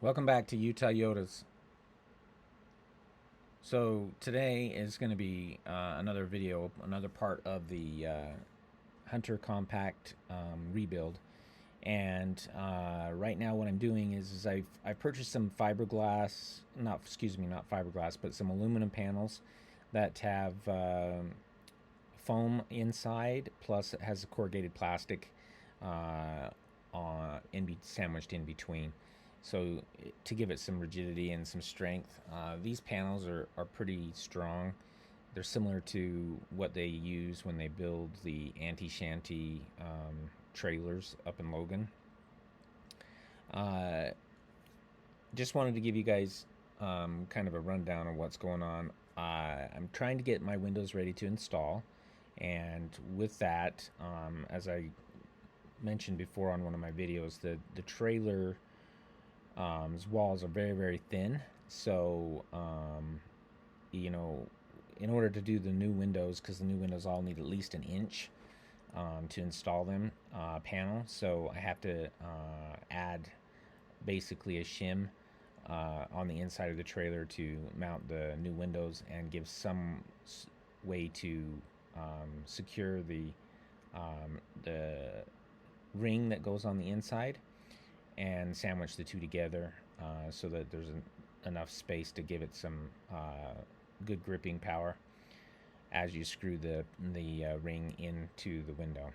Welcome back to UtahYotas. So today is going to be another video, another part of the Hunter Compact rebuild. And right now, what I'm doing is I've purchased some fiberglass, not fiberglass, but some aluminum panels that have foam inside, plus it has a corrugated plastic sandwiched in between. So to give it some rigidity and some strength, these panels are pretty strong. They're similar to what they use when they build the anti-shanty trailers up in Logan. Uh, just wanted to give you guys kind of a rundown of what's going on. I'm trying to get my windows ready to install, and with that, as I mentioned before on one of my videos, the trailer walls are very thin. So you know, in order to do the new windows, because the new windows all need at least an inch to install them panel, so I have to add basically a shim on the inside of the trailer to mount the new windows and give some way to secure the ring that goes on the inside and sandwich the two together so that there's enough space to give it some good gripping power as you screw the ring into the window.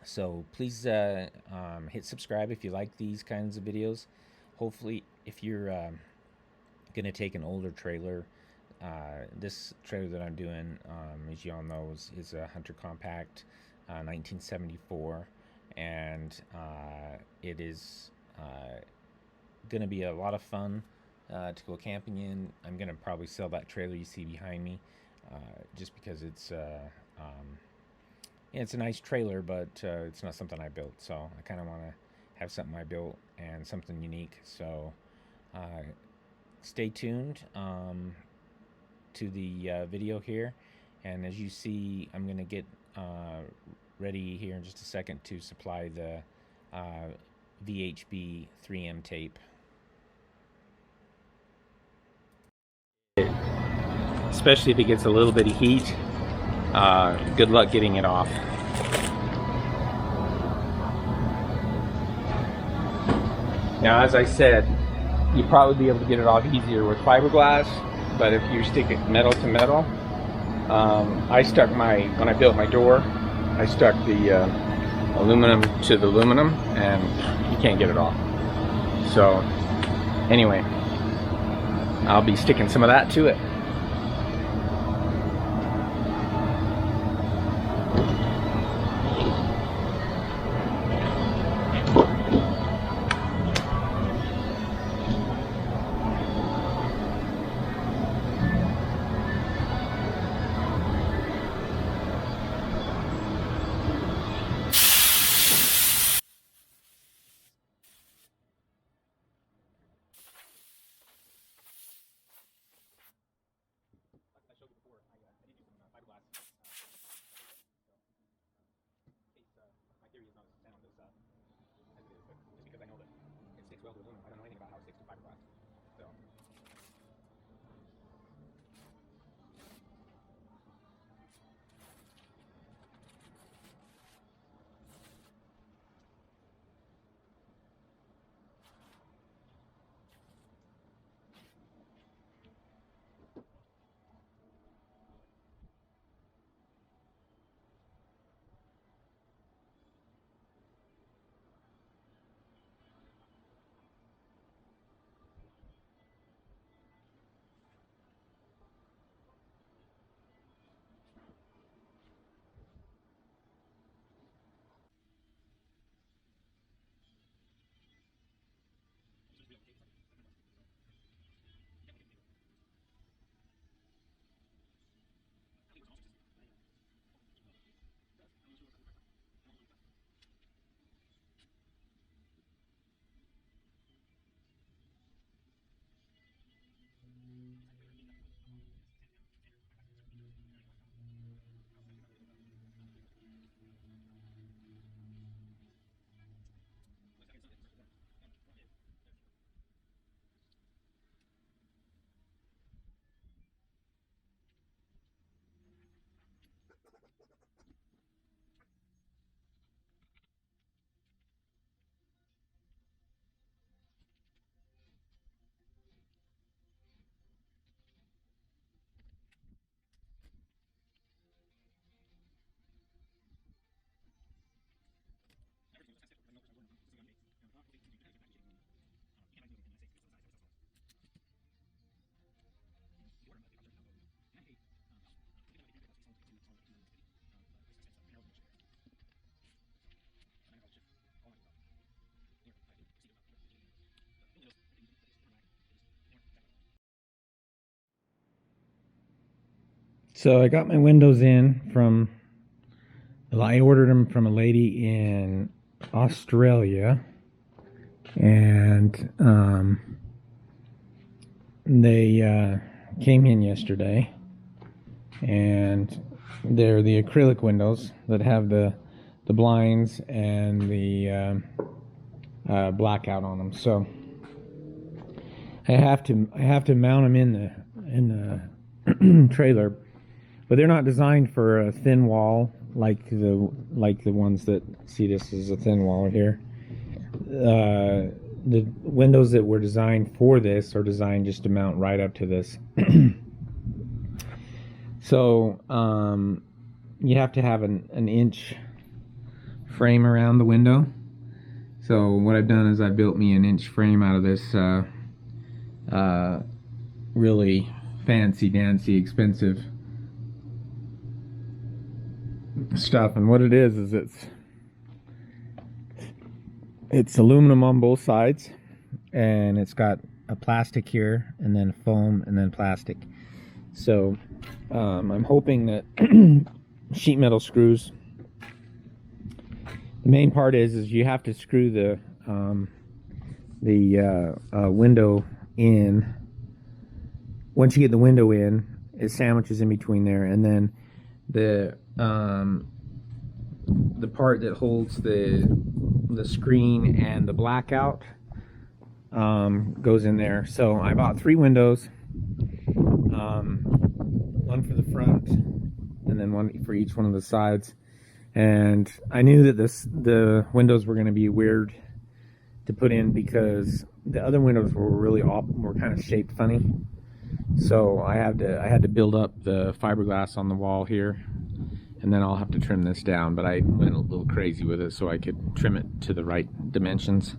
So please hit subscribe if you like these kinds of videos. Hopefully, if you're going to take an older trailer, this trailer that I'm doing, as you all know, is a Hunter Compact 1974, and it is going to be a lot of fun to go camping in. I'm going to probably sell that trailer you see behind me just because it's a nice trailer, but it's not something I built. So I kind of want to have something I built and something unique. So stay tuned to the video here. And as you see, I'm going to get ready here in just a second to supply the VHB 3M tape. Especially if it gets a little bit of heat, good luck getting it off. Now, as I said, you'd probably be able to get it off easier with fiberglass, but if you stick it metal to metal, when I built my door, I stuck the aluminum to the aluminum, and you can't get it off. So anyway, I'll be sticking some of that to it. So I got my windows in from, I ordered them from a lady in Australia, and they came in yesterday, and they're the acrylic windows that have the blinds and the blackout on them. So I have to mount them in the trailer, but they're not designed for a thin wall like the ones that, see, this is a thin wall here. The windows that were designed for this are designed just to mount right up to this. So you have to have an inch frame around the window. So what I've done is I built me an inch frame out of this really fancy dancy expensive stuff. And what it is it's aluminum on both sides, and it's got a plastic here, and then foam, and then plastic. So I'm hoping that sheet metal screws. The main part is you have to screw the window in. Once you get the window in, it sandwiches in between there, and then the part that holds the screen and the blackout goes in there. So I bought 3 windows, one for the front and then one for each one of the sides. And I knew that the windows were going to be weird to put in because the other windows were kind of shaped funny. So I had to build up the fiberglass on the wall here, and then I'll have to trim this down. But I went a little crazy with it so I could trim it to the right dimensions.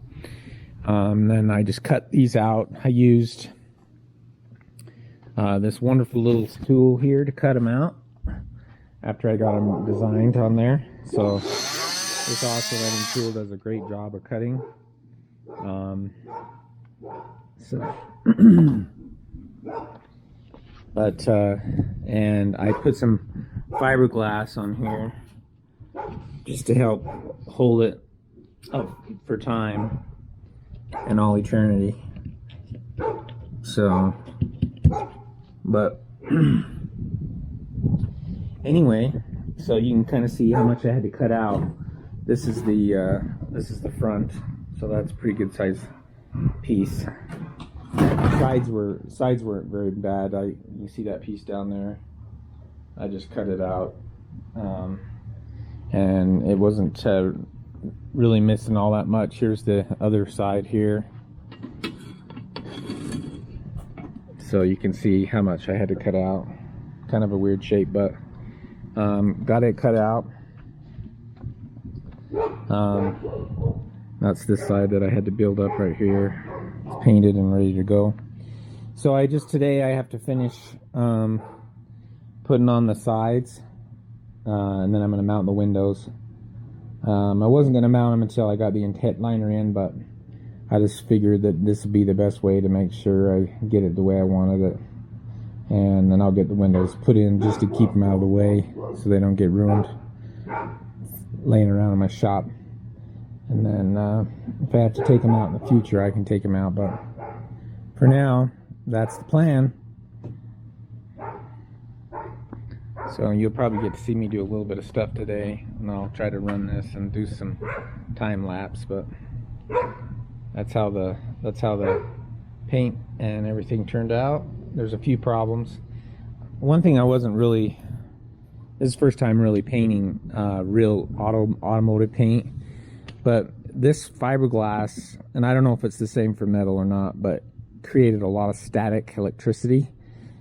Then I just cut these out. I used this wonderful little tool here to cut them out after I got them designed on there. So this oscillating tool does a great job of cutting. And I put some fiberglass on here just to help hold it up for time and all eternity. So, but anyway, so you can kind of see how much I had to cut out. This is the front, so that's a pretty good size piece. Sides weren't very bad. You see that piece down there? I just cut it out, and it wasn't really missing all that much. Here's the other side here, so you can see how much I had to cut out. Kind of a weird shape, but got it cut out. That's this side that I had to build up right here. It's painted and ready to go. So today I have to finish putting on the sides, and then I'm going to mount the windows. I wasn't going to mount them until I got the headliner in, but I just figured that this would be the best way to make sure I get it the way I wanted it. And then I'll get the windows put in just to keep them out of the way so they don't get ruined laying around in my shop. And then if I have to take them out in the future, I can take them out. But for now, that's the plan. So you'll probably get to see me do a little bit of stuff today, and I'll try to run this and do some time lapse. But that's how the paint and everything turned out. There's a few problems. One thing I wasn't really, this is the first time really painting real automotive paint, but this fiberglass, and I don't know if it's the same for metal or not, but created a lot of static electricity.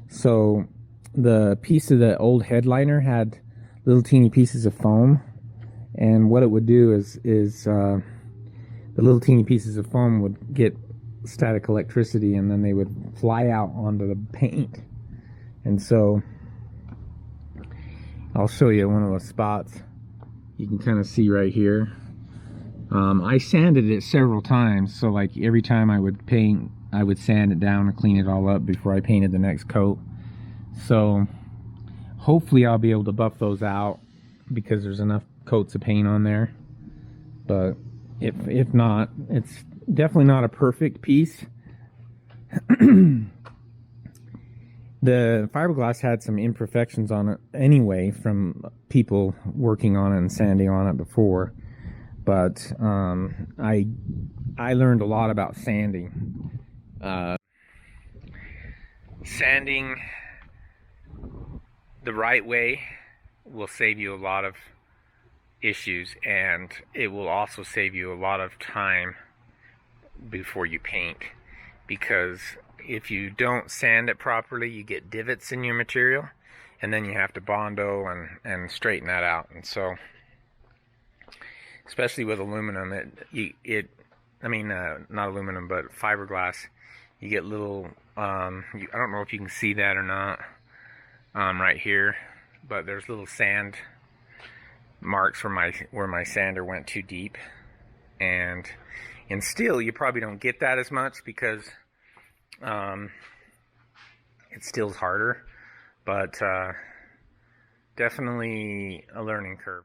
So the piece of the old headliner had little teeny pieces of foam, and what it would do is the little teeny pieces of foam would get static electricity, and then they would fly out onto the paint. And so I'll show you one of those spots. You can kind of see right here. I sanded it several times, so like every time I would paint, I would sand it down and clean it all up before I painted the next coat. So Hopefully I'll be able to buff those out because there's enough coats of paint on there. But if not, it's definitely not a perfect piece. The fiberglass had some imperfections on it anyway from people working on it and sanding on it before. But I learned a lot about sanding. Sanding the right way will save you a lot of issues, and it will also save you a lot of time before you paint, because if you don't sand it properly, you get divots in your material, and then you have to bondo and straighten that out. And so, especially with aluminum, not aluminum, but fiberglass, you get little, I don't know if you can see that or not, right here, but there's little sand marks where my sander went too deep. And in steel, you probably don't get that as much because it's still harder, but definitely a learning curve.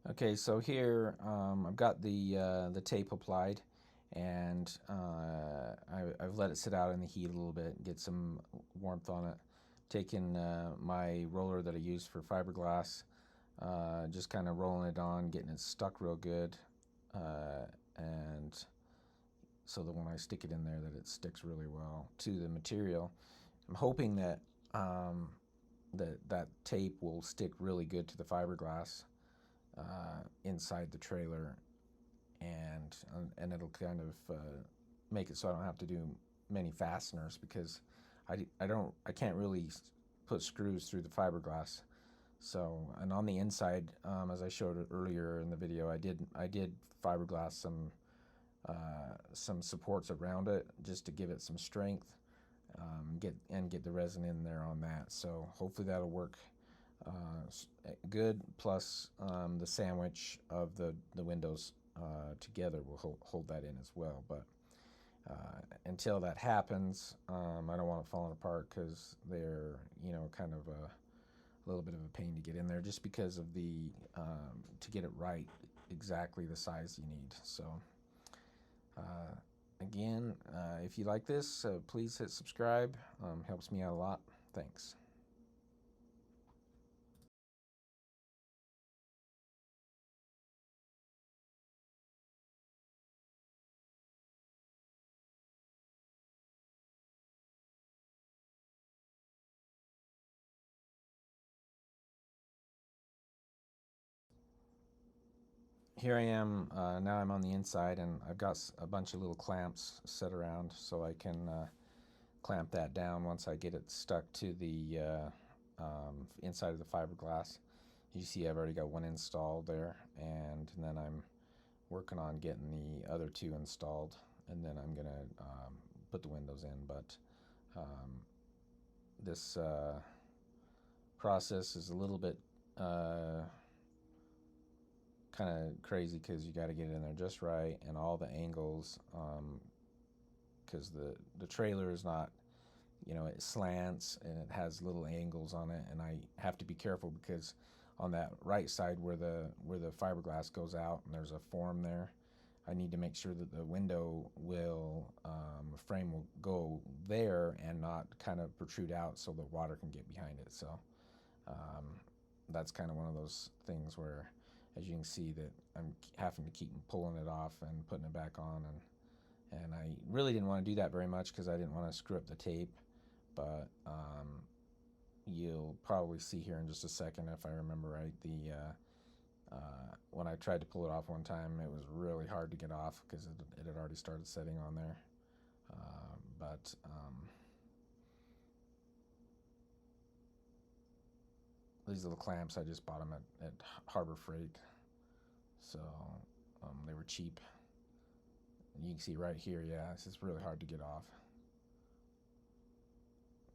Okay, so here I've got the tape applied, and I've let it sit out in the heat a little bit, get some warmth on it. Taking my roller that I use for fiberglass, just kind of rolling it on, getting it stuck real good, and so that when I stick it in there, that it sticks really well to the material. I'm hoping that that tape will stick really good to the fiberglass inside the trailer, and it'll kind of make it so I don't have to do many fasteners, because I can't really put screws through the fiberglass. So, and on the inside, as I showed earlier in the video, I did fiberglass some supports around it just to give it some strength, get the resin in there on that. So hopefully that'll work good. Plus the sandwich of the windows together will hold that in as well. But until that happens, I don't want it falling apart, because they're kind of a little bit of a pain to get in there, just because of to get it right, exactly the size you need. So again, if you like this, please hit subscribe. Helps me out a lot. Thanks. Here I am, now I'm on the inside, and I've got a bunch of little clamps set around so I can clamp that down once I get it stuck to the inside of the fiberglass. You see I've already got one installed there, and then I'm working on getting the other two installed, and then I'm gonna put the windows in. But this process is a little bit kind of crazy, because you got to get it in there just right, and all the angles, because the trailer is not, it slants and it has little angles on it, and I have to be careful, because on that right side where the fiberglass goes out and there's a form there, I need to make sure that the window frame will go there and not kind of protrude out so the water can get behind it. So that's kind of one of those things where, as you can see, that I'm having to keep pulling it off and putting it back on, and I really didn't want to do that very much, because I didn't want to screw up the tape. But you'll probably see here in just a second, if I remember right, when I tried to pull it off one time, it was really hard to get off, because it had already started setting on there. But these little clamps, I just bought them at Harbor Freight, so they were cheap. And you can see right here, yeah, it's just really hard to get off.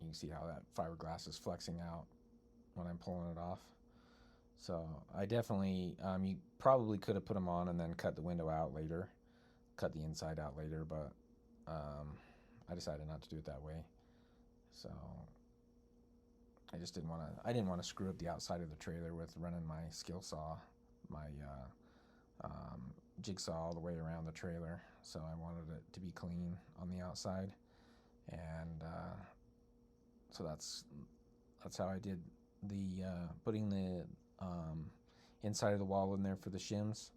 You can see how that fiberglass is flexing out when I'm pulling it off. So I definitely, you probably could have put them on and then cut the window out later, cut the inside out later, but I decided not to do it that way. So I just didn't want to. I didn't want to screw up the outside of the trailer with running my skill saw, my jigsaw all the way around the trailer. So I wanted it to be clean on the outside, and so that's how I did the putting the inside of the wall in there for the shims.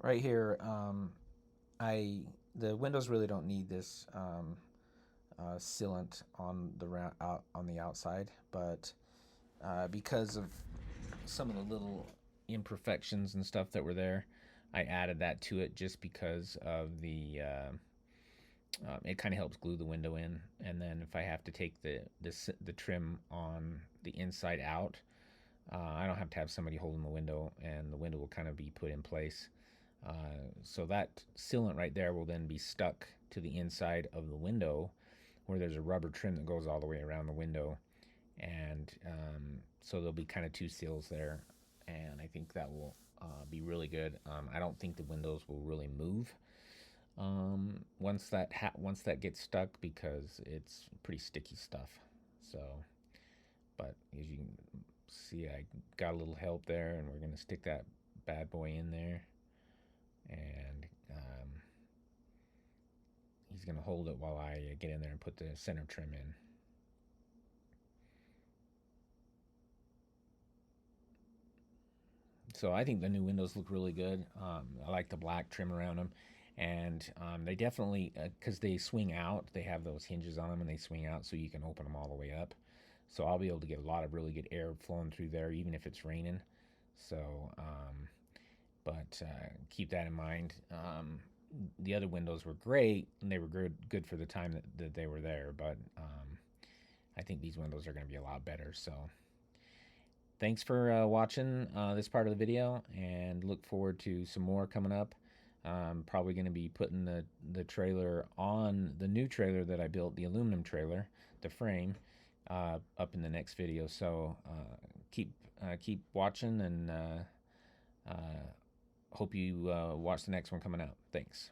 Right here, the windows really don't need this sealant on the out on the outside, but because of some of the little imperfections and stuff that were there, I added that to it just because of the it kind of helps glue the window in. And then if I have to take the trim on the inside out, I don't have to have somebody holding the window, and the window will kind of be put in place. So that sealant right there will then be stuck to the inside of the window, where there's a rubber trim that goes all the way around the window, and so there'll be kind of two seals there, and I think that will be really good. I don't think the windows will really move once that gets stuck, because it's pretty sticky stuff. So, but as you can see, I got a little help there, and we're gonna stick that bad boy in there, and he's gonna hold it while I get in there and put the center trim in. So I think the new windows look really good. I like the black trim around them, and they definitely, because they swing out, they have those hinges on them, and they swing out so you can open them all the way up. So I'll be able to get a lot of really good air flowing through there, even if it's raining. So, but keep that in mind. The other windows were great, and they were good for the time that they were there, but I think these windows are going to be a lot better. So thanks for watching this part of the video, and look forward to some more coming up. I'm probably going to be putting the trailer on the new trailer that I built, the aluminum trailer, the frame, up in the next video. So keep watching, and hope you watch the next one coming out. Thanks.